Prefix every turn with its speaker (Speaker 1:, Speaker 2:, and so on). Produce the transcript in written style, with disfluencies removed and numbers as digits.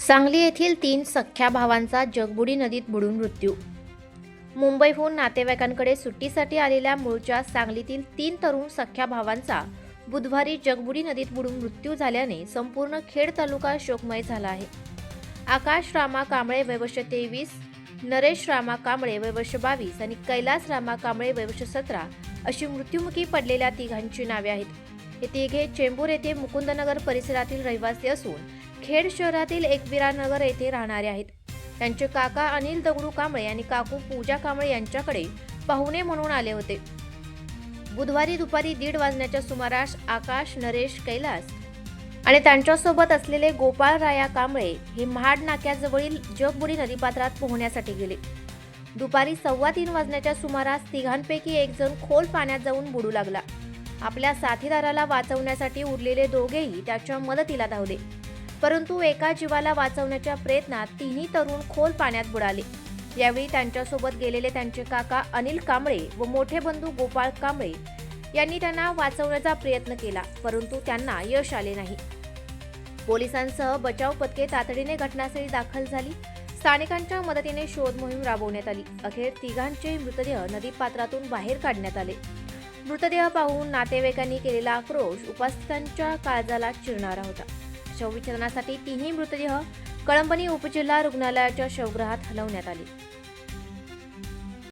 Speaker 1: सांगली येथील 3 सख्ख्या भावांचा जगबुडी नदीत बुडून मृत्यू। मुंबईहून नातेवाईकांकडे सुट्टीसाठी आलेल्या मूळच्या सांगलीतील 3 तरुण सख्ख्या भावांचा बुधवारी जगबुडी नदीत बुडून मृत्यू झाल्याने संपूर्ण खेड तालुका शोकमय झाला आहे। आकाश रामा कांबळे वय वर्ष 23, नरेश रामा कांबळे वय वर्ष 22 आणि कैलास रामा कांबळे वय वर्ष 17 अशी मृत्युमुखी पडलेल्या तिघांची नावे आहेत। हे तिघे चेंबूर येथे मुकुंदनगर परिसरातील रहिवासी असून खेड शहरातील एकविरानगर येथे राहणारे आहेत। त्यांचे काका अनिल दगडू कांबळे आणि काकू पूजा कांबळे यांच्याकडे पाहुणे म्हणून आले होते। बुधवारी दुपारी 1:30 वाजण्याच्या सुमारास आकाश, नरेश, कैलास आणि त्यांच्यासोबत असलेले गोपाळ राया कांबळे हे महाड नाक्याजवळील जगबुडी नदीपात्रात पोहण्यासाठी गेले। दुपारी 2:15 वाजण्याच्या सुमारास तिघांपैकी एक जण खोल पाण्यात जाऊन बुडू लागला। आपल्या साथीदाराला वाचवण्यासाठी उरलेले दोघेही त्याच्या मदतीला धावले, परंतु एका जीवाला वाचवण्याच्या प्रयत्नात तिन्ही तरुण खोल पाण्यात बुडाले। यावेळी त्यांच्यासोबत गेलेले त्यांचे काका अनिल कांबळे व मोठे बंधू गोपाळ कांबळे यांनी त्यांना वाचवण्याचा प्रयत्न केला, परंतु त्यांना यश आले नाही। पोलिसांसह बचाव पथके तातडीने घटनास्थळी दाखल झाली। स्थानिकांच्या मदतीने शोध मोहीम राबवण्यात आली। अखेर तिघांचे मृतदेह नदीपात्रातून बाहेर काढण्यात आले। मृतदेह पाहून नातेवाईकांनी केलेला आक्रोश उपस्थितांच्या काळजाला चिरणारा होता। शवविच्छेदनासाठी तिन्ही मृतदेह कळंबणी उपजिल्हा रुग्णालयाच्या शवगृहात हलवण्यात आले।